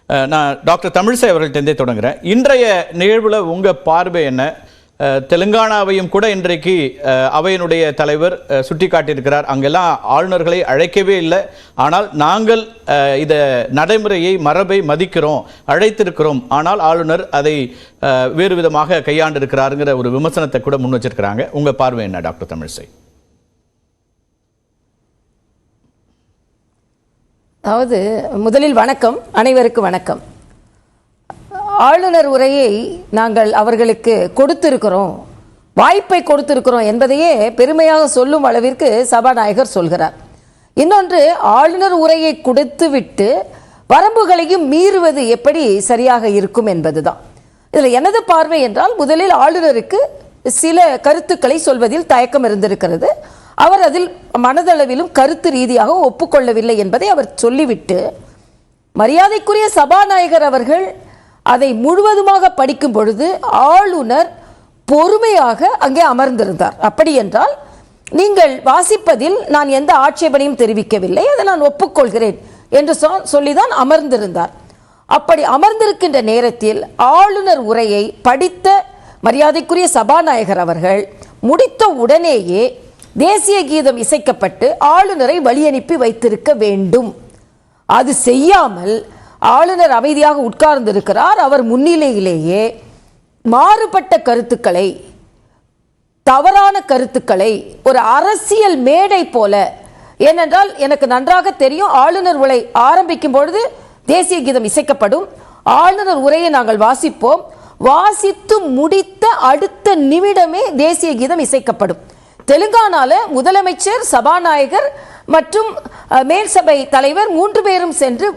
நான் டாக்டர் தமிழிசை அவர்கள்ட்டே தொடங்குறேன். இன்றைய நிகழ்வில் உங்கள் பார்வை என்ன? தெலுங்கானாவையும் கூட இன்றைக்கு அவையினுடைய தலைவர் சுட்டி காட்டியிருக்கிறார். அங்கெல்லாம் ஆளுநர்களை அழைக்கவே இல்லை, ஆனால் நாங்கள் இதை நடைமுறையை மரபை மதிக்கிறோம், அழைத்திருக்கிறோம், ஆனால் ஆளுநர் அதை வேறு விதமாக கையாண்டிருக்கிறாருங்கிற ஒரு விமர்சனத்தை கூட முன் வச்சிருக்கிறாங்க. உங்கள் பார்வை என்ன டாக்டர் தமிழிசை? அதாவது முதலில் வணக்கம், அனைவருக்கு வணக்கம். ஆளுநர் உரையை நாங்கள் அவர்களுக்கு கொடுத்திருக்கிறோம், வாய்ப்பை கொடுத்திருக்கிறோம் என்பதையே பெருமையாக சொல்லும் அளவிற்கு சபாநாயகர் சொல்கிறார். இன்னொன்று, ஆளுநர் உரையை கொடுத்துவிட்டு வரம்புகளையும் மீறுவது எப்படி சரியாக இருக்கும் என்பதுதான். இதில் எனது பார்வை என்றால், முதலில் ஆளுநருக்கு சில கருத்துக்களை சொல்வதில் தயக்கம் இருந்திருக்கிறது. அவர் அதில் மனதளவிலும் கருத்து ரீதியாக ஒப்புக்கொள்ளவில்லை என்பதை அவர் சொல்லிவிட்டு, மரியாதைக்குரிய சபாநாயகர் அவர்கள் அதை முழுவதுமாக படிக்கும் பொழுது ஆளுநர் பொறுமையாக அங்கே அமர்ந்திருந்தார். அப்படி என்றால் நீங்கள் வாசிப்பதில் நான் எந்த ஆட்சேபனையும் தெரிவிக்கவில்லை, அதை நான் ஒப்புக்கொள்கிறேன் என்று சொல்லிதான் அமர்ந்திருந்தார். அப்படி அமர்ந்திருக்கின்ற நேரத்தில் ஆளுநர் உரையை படித்த மரியாதைக்குரிய சபாநாயகர் அவர்கள் முடித்த உடனேயே தேசிய கீதம் இசைக்கப்பட்டு ஆளுநரை வழியனுப்பி வைத்திருக்க வேண்டும். அது செய்யாமல் ஆளுநர் அமைதியாக உட்கார்ந்திருக்கிறார். அவர் முன்னிலையிலேயே மாறுபட்ட கருத்துக்களை, தவறான கருத்துக்களை ஒரு அரசியல் மேடை போல, ஏனென்றால் எனக்கு நன்றாக தெரியும், ஆளுநர் உரை ஆரம்பிக்கும் பொழுது தேசிய கீதம் இசைக்கப்படும், ஆளுநர் உரையை நாங்கள் வாசிப்போம், வாசித்து முடித்த அடுத்த நிமிடமே தேசிய கீதம் இசைக்கப்படும். தெலுங்கானால முதலமைச்சர், சபாநாயகர் மற்றும் மேல் சபை தலைவர் 3 பேரும் சென்று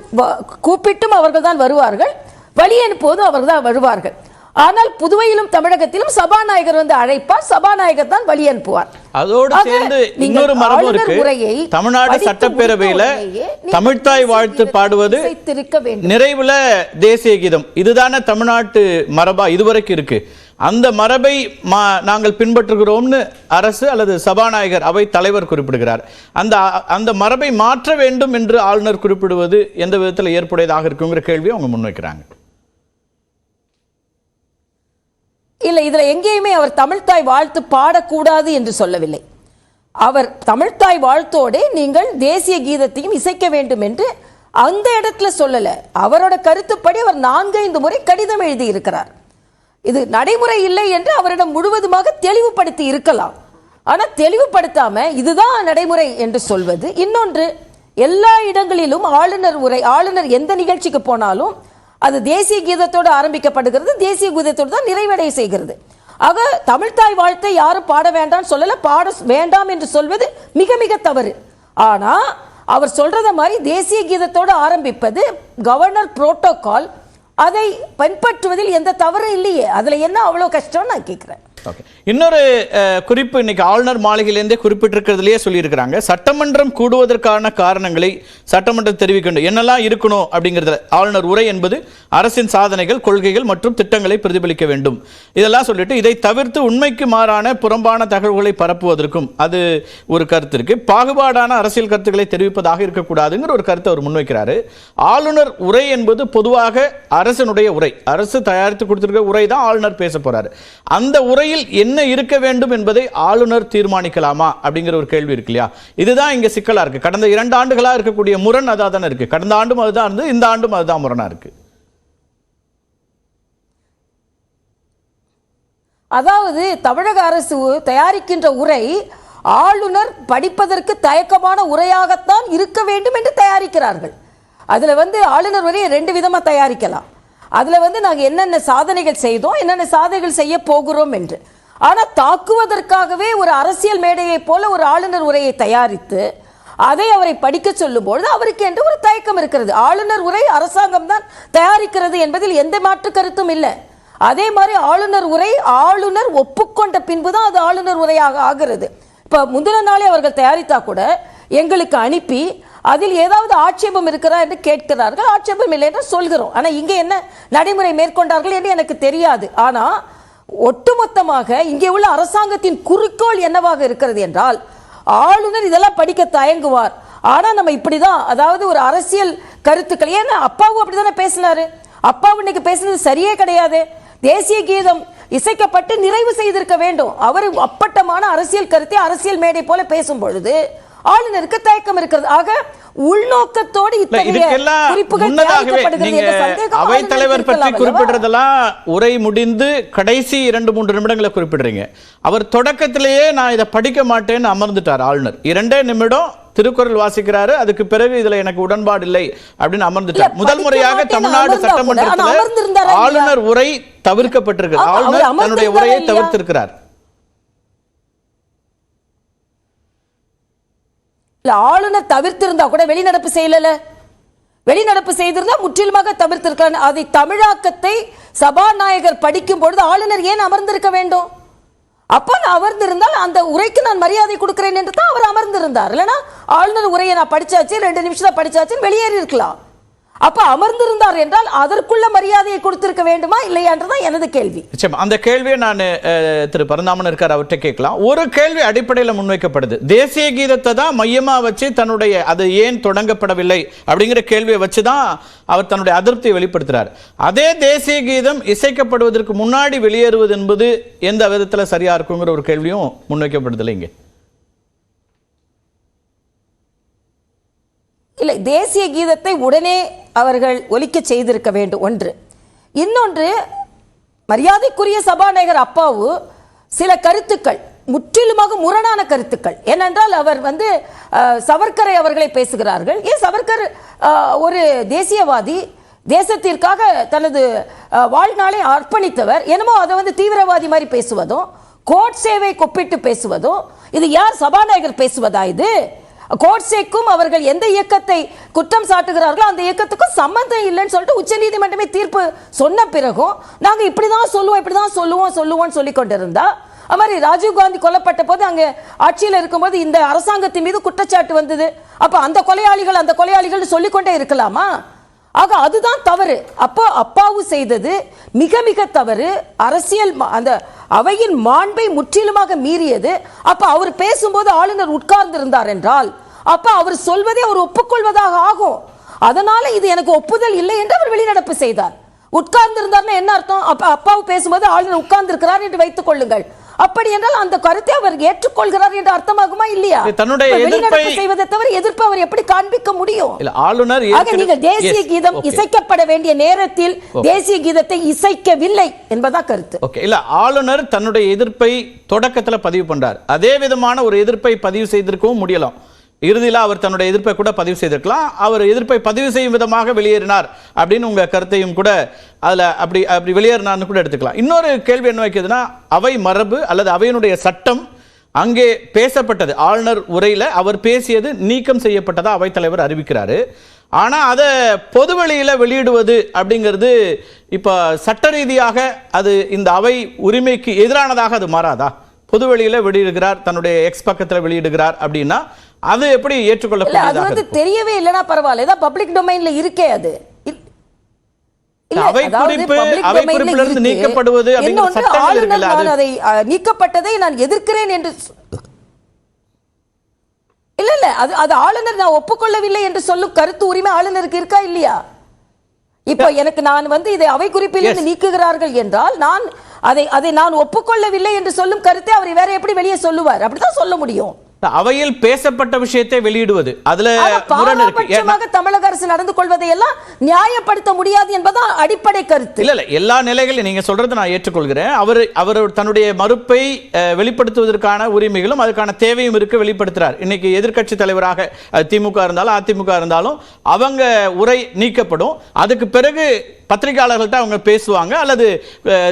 கூப்பிட்டும் அவர்கள் தான் வருவார்கள், வழி அனுப்புவதும் அவர்கள் தான் வருவார்கள். ஆனால் புதுவையிலும் தமிழகத்திலும் சபாநாயகர் வந்து அழைப்பார், சபாநாயகர் தான் வழி அனுப்புவார். அதோடு சேர்ந்து இன்னொரு மரபு இருக்கு. தமிழ்நாடு சட்டப்பேரவையில தமிழ்த்தாய் வாழ்த்து பாடுவது, நிறைவுல தேசிய கீதம், இதுதானே தமிழ்நாட்டு மரபா இதுவரைக்கும் இருக்கு. அந்த மரபை நாங்கள் பின்பற்றுகிறோம்னு அரசு அல்லது சபாநாயகர், அவை தலைவர் குறிப்பிடுகிறார். அந்த மரபை மாற்ற வேண்டும் என்று ஆளுநர் குறிப்பிடுவது எந்த விதத்தில் ஏற்புடையதாக இருக்குங்கிற கேள்வியை அவங்க முன்வைக்கிறாங்க. இல்லை, இதுல எங்கேயுமே அவர் தமிழ்த்தாய் வாழ்த்து பாடக்கூடாது என்று சொல்லவில்லை. அவர் தமிழ்த்தாய் வாழ்த்தோடு நீங்கள் தேசிய கீதத்தையும் இசைக்க வேண்டும் என்று அந்த இடத்துல சொல்லல. அவரோட கருத்துப்படி அவர் 4-5 முறை கடிதம் எழுதி இருக்கிறார். இது நடைமுறை இல்லை என்று அவரிடம் முழுவதுமாக தெளிவுபடுத்தி இருக்கலாம். ஆனால் தெளிவுபடுத்தாம இதுதான் நடைமுறை என்று சொல்வது. இன்னொன்று, எல்லா இடங்களிலும் ஆளுநர் உரை, ஆளுநர் எந்த நிகழ்ச்சிக்கு போனாலும் அது தேசிய கீதத்தோடு ஆரம்பிக்கப்படுகிறது, தேசிய கீதத்தோடு தான் நிறைவடைய செய்கிறது. ஆக தமிழ்த்தாய் வாழ்த்தை யாரும் பாட வேண்டாம் சொல்லல, பாட வேண்டாம் என்று சொல்வது மிக மிக தவறு. ஆனா அவர் சொல்றத மாதிரி தேசிய கீதத்தோடு ஆரம்பிப்பது கவர்னர் புரோட்டோகால், அதை பின்பற்றுவதில் எந்த தவறும் இல்லையே, அதுல என்ன அவ்வளவு கஷ்டம் நான் கேட்கிறேன். இன்னொரு குறிப்பு இன்னைக்கு ஆளுநர் மாளிகையிலேருந்தே குறிப்பிட்டிருக்கிறதுலேயே சொல்லியிருக்கிறாங்க, சட்டமன்றம் கூடுவதற்கான காரணங்களை சட்டமன்றம் தெரிவிக்க வேண்டும், என்னெல்லாம் இருக்கணும் அப்படிங்கிறதுல ஆளுநர் உரை என்பது அரசின் சாதனைகள், கொள்கைகள் மற்றும் திட்டங்களை பிரதிபலிக்க வேண்டும், இதெல்லாம் சொல்லிட்டு இதை தவிர்த்து உண்மைக்கு மாறான புறம்பான தகவல்களை பரப்புவதற்கும் அது ஒரு கருத்து இருக்கு, பாகுபாடான அரசியல் கருத்துக்களை தெரிவிப்பதாக இருக்கக்கூடாதுங்கிற ஒரு கருத்தை அவர் முன்வைக்கிறாரு. ஆளுநர் உரை என்பது பொதுவாக அரசனுடைய உரை, அரசு தயாரித்து கொடுத்திருக்கிற உரை தான் ஆளுநர் பேச போறாரு. அந்த உரையில் என்ன இருக்க வேண்டும் என்பதை ஆளுநர் தீர்மானிக்கலாமா அப்படிங்கிற ஒரு கேள்வி இருக்கு இல்லையா? இதுதான் இங்க சிக்கலா இருக்கு. கடந்த 2 ஆண்டுகளா இருக்கக்கூடிய முரண் அதான் இருக்கு. கடந்த ஆண்டும் அதுதான் இருந்தது, இந்த ஆண்டும் அதுதான் முரணா இருக்கு. அதாவது தமிழக அரசு தயாரிக்கின்ற உரை ஆளுநர் படிப்பதற்கு தயக்கமான உரையாகத்தான் இருக்க வேண்டும் என்று தயாரிக்கிறார்கள். அதுல ஆளுநர் உரையை 2 விதமா தயாரிக்கலாம். அதுல நாங்க என்னென்ன சாதனைகள் செய்தோம், என்னென்ன சாதனைகள் செய்ய போகிறோம் என்று. ஆனா தாக்குவதற்காகவே ஒரு அரசியல் மேடையை போல ஒரு ஆளுநர் உரையை தயாரித்து அதை அவரை படிக்க சொல்லும்போது அவருக்கு என்று ஒரு தயக்கம் இருக்கிறது. ஆளுநர் உரை அரசாங்கம் தான் தயாரிக்கிறது என்பதில் எந்த மாற்று கருத்தும் இல்லை. அதே மாதிரி ஆளுநர் உரை ஆளுநர் ஒப்புக்கொண்ட பின்புதான் அது ஆளுநர் உரையாக ஆகிறது. இப்ப முந்தின நாளே அவர்கள் தயாரித்தா கூட எங்களுக்கு அனுப்பி அதில் ஏதாவது ஆட்சேபம் இருக்கிறா என்று கேட்கிறார்கள். ஆட்சேபம் இல்லை என்று சொல்கிறோம். ஆனா இங்கே என்ன நடைமுறை மேற்கொண்டார்கள் என்று எனக்கு தெரியாது. ஆனா ஒட்டுமொத்தமாக இங்கே உள்ள அரசாங்கத்தின் குறிக்கோள் என்னவாக இருக்கிறது என்றால், ஆளுநர் இதெல்லாம் படிக்க தயங்குவார், ஆனா நம்ம இப்படிதான், அதாவது ஒரு அரசியல் கருத்துக்கள், ஏன்னா அப்பாவும் அப்படிதானே பேசினாரு. அப்பாவும் இன்னைக்கு பேசுனது சரியே கிடையாது. தேசிய கீதம் இசைக்கப்பட்டு நிறைவு செய்திருக்க வேண்டும். அவர் அப்பட்டமான அரசியல் கருத்தை அரசியல் மேடை போல பேசும் பொழுது ஆளுநருக்கு தயக்கம் இருக்கிறது. ஆக உள்நோக்கத்தோடு இத்தகைய குறிப்புகள் தயாரிக்கப்படுகிறது என்ற சந்தேகம் அவை தலைவர் பற்றி குறிப்பிடுறதெல்லாம் உரை முடிந்து கடைசி 2-3 நிமிடங்களை குறிப்பிடுறீங்க. அவர் தொடக்கத்திலேயே நான் இதை படிக்க மாட்டேன்னு அமர்ந்துட்டார் ஆளுநர். 2 நிமிடம் திருக்குறள் வாசிக்கிறாரு, அதுக்கு பிறகு இதுல எனக்கு உடன்பாடு இல்லை அப்படின்னு அமர்ந்துட்டார். முதல் முறையாக தமிழ்நாடு சட்டமன்றத்தில் ஆளுநர் உரை தவிர்க்கப்பட்டிருக்கு. ஆளுநர் தன்னுடைய உரையை தவிர்த்திருக்கிறார். ஆளுநர் தவிர்த்திருந்தா கூட வெளிநடப்பு செய்யல, வெளிநடப்பு செய்திருந்தா முற்றிலுமாக தவிர்த்திருக்கிறார். அதை தமிழாக்கத்தை சபாநாயகர் படிக்கும் பொழுது ஆளுநர் ஏன் அமர்ந்திருக்க வேண்டும்? அப்ப நான் அமர்ந்திருந்தால் அந்த உரைக்கு நான் மரியாதை கொடுக்கிறேன் என்று தான் அவர் அமர்ந்திருந்தார். இல்லைன்னா ஆளுநர் உரையை நான் படிச்சாச்சு, 2 நிமிஷம் படிச்சாச்சு, வெளியேறி இருக்கலாம். அப்ப அமர்ந்திருந்தார் என்றால் அதற்குள்ள மரியாதையை கொடுத்திருக்க வேண்டுமா இல்லையா என்றதான் எனது கேள்வி. அந்த கேள்வியை நான் திரு பரந்தாமன் இருக்கார், அவர்கிட்ட கேட்கலாம். ஒரு கேள்வி அடிப்படையில் முன்வைக்கப்படுது. தேசிய கீதத்தை தான் மையமா வச்சு தன்னுடைய அது ஏன் தொடங்கப்படவில்லை அப்படிங்கிற கேள்வியை வச்சுதான் அவர் தன்னுடைய அதிருப்தியை வெளிப்படுத்துறார். அதே தேசிய கீதம் இசைக்கப்படுவதற்கு முன்னாடி வெளியேறுவது என்பது எந்த விதத்துல சரியா இருக்குங்கிற ஒரு கேள்வியும் முன்வைக்கப்படுது இல்லைங்க? இல்லை, தேசிய கீதத்தை உடனே அவர்கள் ஒலிக்க செய்திருக்க வேண்டும் ஒன்று. இன்னொன்று, மரியாதைக்குரிய சபாநாயகர் அப்பாவு சில கருத்துக்கள் முற்றிலுமாக முரணான கருத்துக்கள். ஏனென்றால் அவர் சவர்க்கரை அவர்களை பேசுகிறார்கள். ஏன் சவர்க்கர் ஒரு தேசியவாதி, தேசத்திற்காக தனது வாழ்நாளை அர்ப்பணித்தவர், என்னமோ அதை தீவிரவாதி மாதிரி பேசுவதும் கோட்சேவை கொப்பிட்டு பேசுவதும், இது யார் சபாநாயகர் பேசுவதா? இது கோட்சேக்கும் அவர்கள் எந்த இயக்கத்தை குற்றம் சாட்டுகிறார்களோ அந்த இயக்கத்துக்கும் சம்பந்தம் இல்லைன்னு சொல்லிட்டு உச்சநீதிமன்றமே தீர்ப்பு சொன்ன பிறகும் நாங்க இப்படிதான் சொல்லுவோம் சொல்லி கொண்டிருந்தா, அது மாதிரி ராஜீவ்காந்தி கொல்லப்பட்ட போது அங்க ஆட்சியில் இருக்கும்போது இந்த அரசாங்கத்தின் மீது குற்றச்சாட்டு வந்தது. அப்ப அந்த கொலையாளிகள் சொல்லிக்கொண்டே இருக்கலாமா? ஆக அதுதான் தவறு. அப்போ அப்பாவு செய்தது மிக மிக தவறு. அரசியல் அந்த அவையின் மாண்பை முற்றிலுமாக மீறியது. அப்ப அவர் பேசும்போது ஆளுநர் உட்கார்ந்து இருந்தார் என்றால் அப்ப அவர் சொல்வதை அவர் ஒப்புக்கொள்வதாக ஆகும். அதனால இது எனக்கு ஒப்புதல் இல்லை என்று அவர் வெளிநடப்பு செய்தார். உட்கார்ந்து இருந்தார்னா என்ன அர்த்தம்? அப்ப அப்பாவு பேசும்போது ஆளுநர் உட்கார்ந்து இருக்கிறார் என்று வைத்துக் கொள்ளுங்கள். அப்படி என்றால் அந்த கருத்தை அவர் ஏற்றுக்கொள்கிறார் என்று அர்த்தமாகுமா இல்லையா? தன்னுடைய வெளிநடப்பு செய்வதை தவிர எதிர்ப்பு அவர் எப்படி காண்பிக்க முடியும்? ஆளுநர் நீங்கள் தேசிய கீதம் இசைக்கப்பட வேண்டிய நேரத்தில் தேசிய கீதத்தை இசைக்கவில்லை என்பதா கருத்து. இல்ல, ஆளுநர் தன்னுடைய எதிர்ப்பை தொடக்கத்தில் பதிவு பண்றார். அதே விதமான ஒரு எதிர்ப்பை பதிவு செய்திருக்கவும் முடியலாம். இறுதியில் அவர் தன்னுடைய எதிர்ப்பை கூட பதிவு செய்திருக்கலாம். அவர் எதிர்ப்பை பதிவு செய்யும் விதமாக வெளியேறினார் அப்படின்னு உங்க கருத்தையும் கூட அதுல அப்படி வெளியேறினார்னு கூட எடுத்துக்கலாம். இன்னொரு கேள்வி என்ன வைக்கிறதுனா, அவை மரபு அல்லது அவையினுடைய சட்டம் அங்கே பேசப்பட்டது. ஆளுநர் உரையில அவர் பேசியது நீக்கம் செய்யப்பட்டதா அவைத்தலைவர் அறிவிக்கிறாரு. ஆனா அதை பொதுவெளியில வெளியிடுவது அப்படிங்கிறது இப்ப சட்ட ரீதியாக அது இந்த அவை உரிமைக்கு எதிரானதாக அது மாறாதா? பொதுவெளியில வெளியிடுகிறார், தன்னுடைய எக்ஸ் பக்கத்துல வெளியிடுகிறார் அப்படின்னா அது எப்படி ஏற்றுக்கொள்ளக்கூடியதாக? அது தெரியவே இல்லைன்னா பரவாயில்ல, ஏதோ பப்ளிக் டொமைன்ல இருக்கே. அது நீக்கப்படுவது அதை நீக்கப்பட்டதை நான் எதிர்க்கிறேன் என்று இல்ல அது ஆளுநர் நான் ஒப்புக்கொள்ளவில்லை என்று சொல்லும் கருத்து உரிமை ஆளுநருக்கு இருக்கா இல்லையா? இப்போ எனக்கு நான் இதை அவை குறிப்பிலிருந்து நீக்குகிறார்கள் என்றால் அதை நான் ஒப்புக்கொள்ளவில்லை என்று சொல்லும் கருத்தை அவர் வேற எப்படி வெளியே சொல்லுவார்? அப்படிதான் சொல்ல முடியும். அவையில் பேசப்பட்ட விஷயத்தை வெளியிடுவது அதுல தமிழக அரசு நடந்து கொள்வதை எல்லாம் நியாயப்படுத்த முடியாது என்பதான் அடிப்படை கருத்து. இல்ல எல்லா நிலைகளிலும் நீங்க சொல்றதை நான் ஏற்றுக்கொள்கிறேன். அவர் தன்னுடைய மறுப்பை வெளிப்படுத்துவதற்கான உரிமைகளும் அதுக்கான தேவையும் இருக்கு, வெளிப்படுத்துறார். இன்னைக்கு எதிர்க்கட்சி தலைவராக திமுக இருந்தாலும் அதிமுக இருந்தாலும் அவங்க உரை நீக்கப்படும். அதுக்கு பிறகு பத்திரிகையாளர்கள்ட்ட அவங்க பேசுவாங்க அல்லது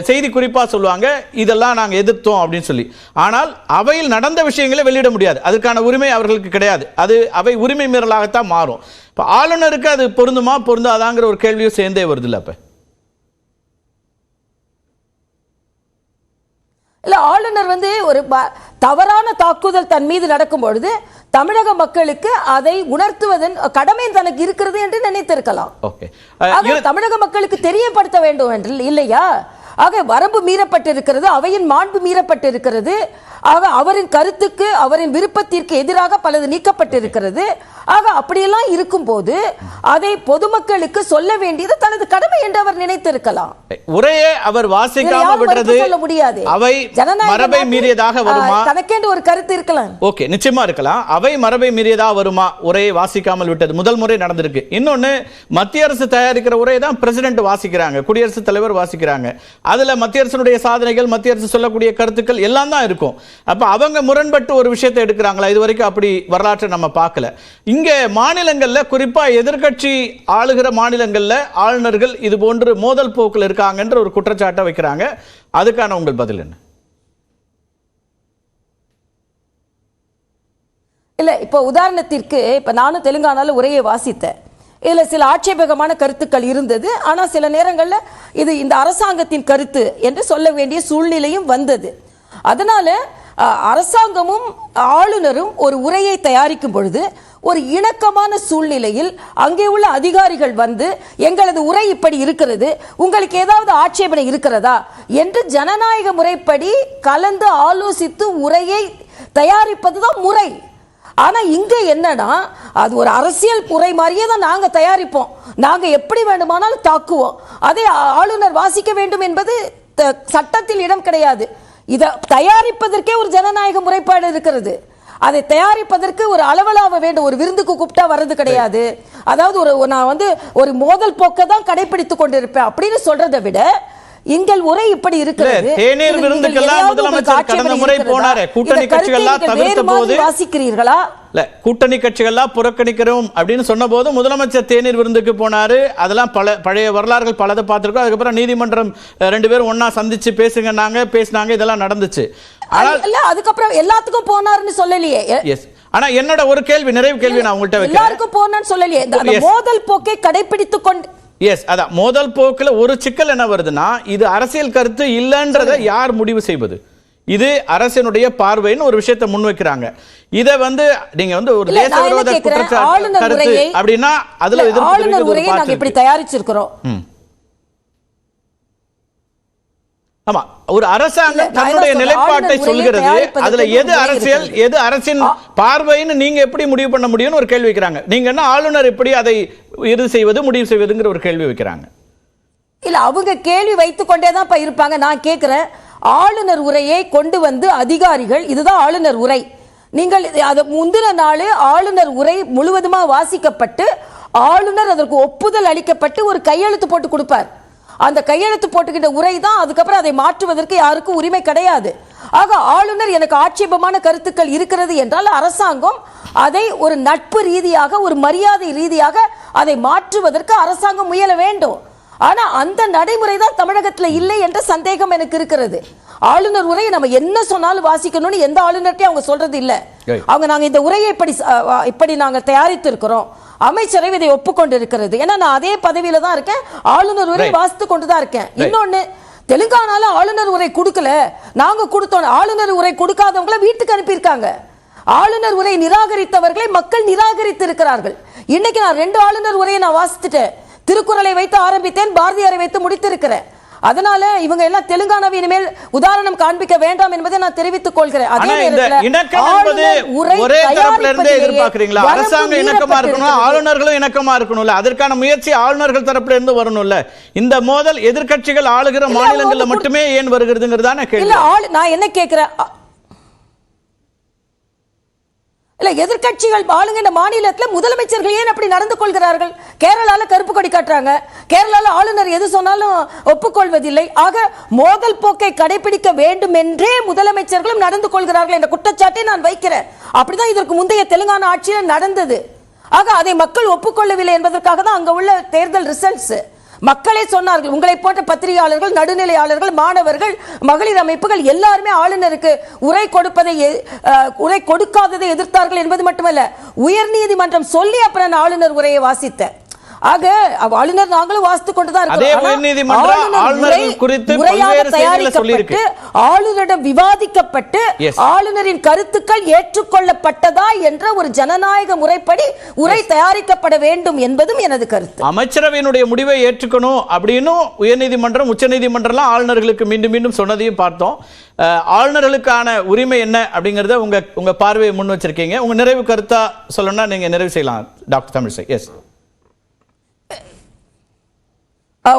செய்தி குறிப்பா சொல்லுவாங்க, இதெல்லாம் நாங்க எதிர்த்தோம் அப்படின்னு சொல்லி. ஆனால் அவையில் நடந்த விஷயங்களை வெளியிட முடியாது, அதுக்கான உரிமை அவர்களுக்கு கிடையாது. அது அவை உரிமை மீறலாகத்தான் மாறும். இப்ப ஆளுநருக்கு அது பொருந்துமா பொருந்தாதாங்கிற ஒரு கேள்வியும் சேர்ந்தே வருது இல்ல? இல்ல, ஆளுநர் ஒரு தவறான தாக்குதல் தன் மீது நடக்கும் பொழுது தமிழக மக்களுக்கு அதை உணர்த்துவதன் கடமை தனக்கு இருக்கிறது என்று நினைத்திருக்கலாம். தமிழக மக்களுக்கு தெரியப்படுத்த வேண்டும் என்று இல்லையா? ஆக வரம்பு மீறப்பட்டிருக்கிறது, அவையின் மாண்பு மீறப்பட்டிருக்கிறது. ஆக அவரின் கருத்துக்கு அவரின் விருப்பத்திற்கு எதிராக பலது நீக்கப்பட்டிருக்கிறது. ஆக அப்படியெல்லாம் இருக்கும்போது அதை பொதுமக்களுக்கு சொல்ல வேண்டியது தனது கடமை என்று அவர் நினைத்திருக்கலாம். உரையே அவர் வாசிக்காம விடுறது சொல்ல முடியாது. அவை மரபை மீறியதாக வருமா? தனக்கேண்டு ஒரு கருத்து இருக்கலாம். ஓகே, நிச்சயமா இருக்கலாம். அவை மரபை மீறியதாக வருமா? உரையை வாசிக்காமல் விட்டது முதல் முறை நடந்திருக்கு. இன்னொன்னு, மத்திய அரசு தயாரிக்கிற உரையை தான் பிரசிடென்ட் வாசிக்கிறாங்க, குடியரசுத் தலைவர் வாசிக்கிறாங்க. அதுல மத்திய அரசுடைய சாதனைகள், மத்திய அரசு சொல்லக்கூடிய கருத்துக்கள் எல்லாம் தான் இருக்கும். அப்ப அவங்க முரண்பட்டு ஒரு விஷயத்தை எடுக்கிறாங்களா? இது வரைக்கும் அப்படி வரலாற்றை நம்ம பார்க்கல. இங்க மாநிலங்கள்ல, குறிப்பா எதிர்க்கட்சி ஆளுகிற மாநிலங்கள்ல ஆளுநர்கள் இது போன்று மோதல் போக்கில் இருக்காங்கன்ற ஒரு குற்றச்சாட்டை வைக்கிறாங்க. அதுக்கான உங்கள் பதில் என்ன? இல்ல, இப்ப உதாரணத்திற்கு இப்ப நானும் தெலுங்கானால உரையை வாசித்தேன். இதுல சில ஆட்சேபகமான கருத்துக்கள் இருந்தது. ஆனா சில நேரங்கள்ல இது இந்த அரசாங்கத்தின் கருத்து என்று சொல்ல வேண்டிய சூழ்நிலையும் வந்தது. அதனால அரசாங்கமும் ஆளுநரும் ஒரு உரையை தயாரிக்கும் பொழுது ஒரு இணக்கமான சூழ்நிலையில் அங்கே உள்ள அதிகாரிகள் வந்து எங்களது உரை இப்படி இருக்கிறது, உங்களுக்கு ஏதாவது ஆட்சேபனை இருக்கிறதா என்று ஜனநாயக முறைப்படி கலந்து ஆலோசித்து உரையை தயாரிப்பதுதான் முறை. ஆனா இங்க என்னன்னா, அது ஒரு அரசியல் முறை மாதிரியே தான் நாங்க தயாரிப்போம், நாங்க எப்படி வேண்டுமானாலும் தாக்குவோம், அதை ஆளுநர் வாசிக்க வேண்டும் என்பது சட்டத்தில் இடம் கிடையாது. இதை தயாரிப்பதற்கே ஒரு ஜனநாயக முறைப்பாடு இருக்கிறது. அதை தயாரிப்பதற்கு ஒரு அளவலாவ வேண்டும். ஒரு விருந்துக்கு கூப்பிட்டா வர்றது கிடையாது. அதாவது நான் வந்து ஒரு மோதல் போக்க தான் கடைபிடித்துக் கொண்டிருப்பேன் அப்படின்னு சொல்றதை விட எங்கள் உரை இப்படி இருக்கிறது. தேநீர் விருந்துக்கெல்லாம் முதலமைச்சர் கடந்த முறை போனாரே, கூட்டணி கட்சிகள்லாம் தவிர்த்த போது வாசிக்கிறீர்களா? இல்ல, கூட்டணி கட்சிகள்லாம் புறக்கணிக்கிறோம் அப்படின்னு சொன்ன போது முதலமைச்சர் தேநீர் விருந்துக்கு போனாரு. அதெல்லாம் பழைய வரலாறுகள் பலதை பார்த்திருக்கோம். அதுக்கப்புறம் நீதிமன்றம் 2 பேரும் ஒன்னா சந்திச்சு பேசினாங்க, இதெல்லாம் நடந்துச்சு. ஆனால் அதுக்கப்புறம் எல்லாத்துக்கும் போனாருன்னு சொல்லலையே. எஸ், ஆனா என்னோட ஒரு நிறைவு கேள்வி நான் உங்கள்கிட்ட வைக்கிறேன். எல்லாருக்கும் போனான்னு சொல்லலையே. இந்த மோதல் போக்கை கடைபிடித்துக் கொண்டு எஸ், அதான் மோதல் போக்குல ஒரு சிக்கல் என்ன வருதுன்னா, இது அரசியல் கருத்து இல்லைன்றதை யார் முடிவு செய்வது? இது அரசினுடைய பார்வைன்னு ஒரு விஷயத்தை முன்வைக்கிறாங்க. இத வந்து நீங்க வந்து ஒரு தேச விரோத குற்றச்சாட்டு கருத்து அப்படின்னா அதுல ஆளுநர் உரையை நாங்க இப்படி தயாரிச்சிருக்கிறோம். ஆமா, ஒரு அரசாங்கம் தன்னுடைய நிலைப்பாட்டை சொல்கிறது. அதுல எது அரசியல், எது அரசின் பார்வைன்னு நீங்க எப்படி முடிவு பண்ண முடியும்னு ஒரு கேள்வி வைக்கிறாங்க. நீங்க என்ன ஆளுநர் எப்படி அதை இறுதி செய்வது, முடிவு செய்வதுங்கிற ஒரு கேள்வி வைக்கிறாங்க. இல்ல, அவங்க கேள்வி வைத்துக் கொண்டே தான் இருப்பாங்க. நான் கேட்கிறேன், ஆளுநர் உரையை கொண்டு வந்து அதிகாரிகள் இதுதான் ஆளுநர் உரை, நீங்கள் அது முந்தின நாள் ஆளுநர் உரை முழுவதுமா வாசிக்கப்பட்டு ஆளுநர் அதற்கு ஒப்புதல் அளிக்கப்பட்டு ஒரு கையெழுத்து போட்டு கொடுப்பார். அந்த கையெழுத்து போட்டுக்கிட்ட உரை தான். அதுக்கப்புறம் அதை மாற்றுவதற்கு யாருக்கும் உரிமை கிடையாது. ஆக ஆளுநர் எனக்கு ஆட்சேபமான கருத்துக்கள் இருக்கிறது என்றால் அரசாங்கம் அதை ஒரு நட்பு ரீதியாக, ஒரு மரியாதை ரீதியாக அதை மாற்றுவதற்கு அரசாங்கம் முயல வேண்டும். ஆனா அந்த நடைமுறை தான் தமிழகத்தில் இல்லை என்ற சந்தேகம் எனக்கு இருக்கிறது. ஆளுநர் உரையை நம்ம என்ன சொன்னாலும் வாசிக்கணும்னு எந்த ஆளுநர்கிட்டையும் அவங்க சொல்றது இல்லை. அவங்க நாங்க இந்த உரையை இப்படி நாங்கள் தயாரித்து இருக்கிறோம், அமைச்சரவை இதை ஒப்புக்கொண்டு இருக்கிறது. ஏன்னா நான் அதே பதவியில தான் இருக்கேன், ஆளுநர் உரை வாசித்து கொண்டுதான் இருக்கேன். இன்னொன்னு, தெலுங்கானால ஆளுநர் உரை கொடுக்கல, நாங்க கொடுத்தோம். ஆளுநர் உரை கொடுக்காதவங்களை வீட்டுக்கு அனுப்பியிருக்காங்க. ஆளுநர் உரை நிராகரித்தவர்களை மக்கள் நிராகரித்து இருக்கிறார்கள். இன்னைக்கு நான் 2 ஆளுநர் உரையை நான் வாசித்துட்டேன். திருக்குறளை வைத்து ஆரம்பித்தேன், பாரதியாரை வைத்து முடித்திருக்கிறேன். அதனால இவங்க எல்லாம் தெலுங்கானாவை இனிமேல் உதாரணம் காண்பிக்க வேண்டாம் என்பதை நான் தெரிவித்துக் கொள்கிறேன். அதே ஒரே தரப்புல இருந்தே எதிர்பார்க்கறீங்களா? அரசாங்கம் இணக்கமா இருக்கணும், ஆளுநர்களும் இணக்கமா இருக்கணும்ல. அதற்கான முயற்சி ஆளுநர்கள் தரப்புல இருந்து வரணும்ல. இந்த மோதல் எதிர்க்கட்சிகள் ஆளுகிற மாநிலங்கள்ல மட்டுமே ஏன் வருகிறதுங்கிறதான கேள்வி. இல்ல, நான் என்ன கேட்கிறேன், இல்ல எதிர்க்கட்சிகள் ஆளுங்க மாநிலத்தில் முதலமைச்சர்கள் ஏன் அப்படி நடந்து கொள்கிறார்கள்? கேரளால கருப்பு கொடி காட்டுறாங்க, கேரளால ஆளுநர் எது சொன்னாலும் ஒப்புக்கொள்வதில்லை. ஆக மோதல் போக்கை கடைபிடிக்க வேண்டும் என்றே முதலமைச்சர்களும் நடந்து கொள்கிறார்கள் என்ற குற்றச்சாட்டை நான் வைக்கிறேன். அப்படிதான் இதற்கு முந்தைய தெலுங்கானா ஆட்சியில் நடந்தது. ஆக அதை மக்கள் ஒப்புக்கொள்ளவில்லை என்பதற்காக தான் அங்க உள்ள தேர்தல் ரிசல்ட்ஸ். மக்களே சொன்னார்கள், உங்களை போன்ற பத்திரிகையாளர்கள், நடுநிலையாளர்கள், மாணவர்கள், மகளிர் அமைப்புகள் எல்லாருமே ஆளுநருக்கு உரை கொடுக்காததை எதிர்த்தார்கள் என்பது மட்டுமல்ல, உயர் நீதிமன்றம் சொல்லி அப்புறம் ஆளுநர் உரையை வாசித்தேன். ஆக ஆளுநர் நாங்களும் வாசித்து கொண்டுதான் அதே இருக்கிறோம். உயர்நீதிமன்றம் ஆளுநர்கள் குறித்து முறையாக பல்வேறு செய்திகளை சொல்லியிருக்கு. தயாரிக்கப்பட்டு ஆளுநரிடம் விவாதிக்கப்பட்டு ஆளுநரின் கருத்துக்கள் ஏற்றுக்கொள்ளப்பட்டதா என்ற ஒரு ஜனநாயக முறைப்படி உரை தயாரிக்கப்பட வேண்டும் என்பதும் எனது கருத்து. அமைச்சரவையினுடைய முடிவை ஏற்றுக்கணும் அப்படின்னு உயர்நீதிமன்றம் உச்சநீதிமன்றம் ஆளுநர்களுக்கு மீண்டும் மீண்டும் சொன்னதையும் பார்த்தோம். ஆளுநர்களுக்கான உரிமை என்ன அப்படிங்கறத உங்க பார்வையை முன் வச்சிருக்கீங்க. உங்க நிறைவு கருத்தா சொல்லணும்னா நீங்க நிறைவு செய்யலாம் டாக்டர் தமிழிசை. எஸ்,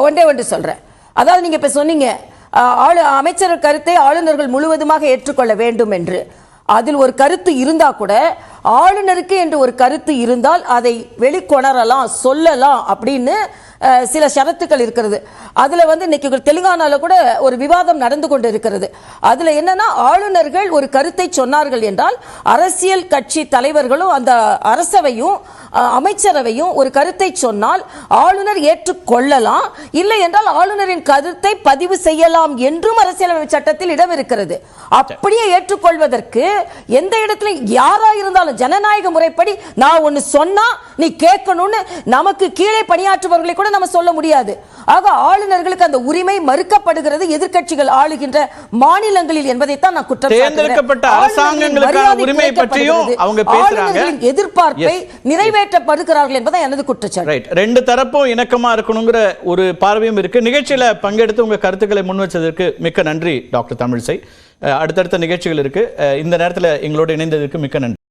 ஒன்று சொல்றேன். அதாவது நீங்க இப்ப சொன்னீங்க அமைச்சர் கருத்தை ஆளுநர்கள் முழுவதுமாக ஏற்றுக்கொள்ள வேண்டும் என்று. அதில் ஒரு கருத்து இருந்தா கூட ஆளுநருக்கு என்று ஒரு கருத்து இருந்தால் அதை வெளிக்கொணரலாம், சொல்லலாம் அப்படின்னு சில ஷரத்துக்கள் இருக்கிறது. அதுல இன்னைக்கு தெலுங்கானால கூட ஒரு விவாதம் நடந்து கொண்டு இருக்கிறது. அதுல என்னன்னா, ஆளுநர்கள் ஒரு கருத்தை சொன்னார்கள் என்றால் அரசியல் கட்சி தலைவர்களும் அந்த அரசவையும் அமைச்சரவையும் ஒரு கருத்தை சொன்னால் ஆளுநர் ஏற்றுக்கொள்ளலாம், இல்லை என்றால் ஆளுநரின் கருத்தை பதிவு செய்யலாம் என்றும் அரசியலமைப்பு சட்டத்தில் இடம் இருக்கிறது. அப்படியே ஏற்றுக்கொள்வதற்கு எந்த இடத்துல யாரா இருந்தாலும் ஜனநாயக முறைப்படி நான் ஒன்னு சொன்னா நீ கேட்கணும்னு நமக்கு கீழே பணியாற்றுபவர்களை கூட நம்ம சொல்ல முடியாது. ஆக ஆளுநர்களுக்கு அந்த உரிமை மறுக்கப்படுகிறது எதிர்க்கட்சிகள் ஆளுகின்ற மாநிலங்களில் என்பதைத்தான் நான் குற்றம் சாட்டுகிறேன். தேர்ந்தெடுக்கப்பட்ட அரசாங்கங்களுக்கான உரிமை பற்றியும் அவங்க பேசுறாங்க. எதிர்பார்ப்பை நிறைவேற்றப்படுகிறார்கள் என்பதை எனது குற்றச்சாட்டு. ரைட், ரெண்டு தரப்பும் இணக்கமா இருக்கணுங்கிற ஒரு பார்வையும் இருக்கு. நிகழ்ச்சியில பங்கெடுத்து உங்க கருத்துக்களை முன் வச்சதற்கு மிக்க நன்றி டாக்டர் தமிழிசை. அடுத்தடுத்த நிகழ்ச்சிகள் இருக்கு. இந்த நேரத்தில் எங்களோடு இணைந்ததற்கு மிக்க நன்றி.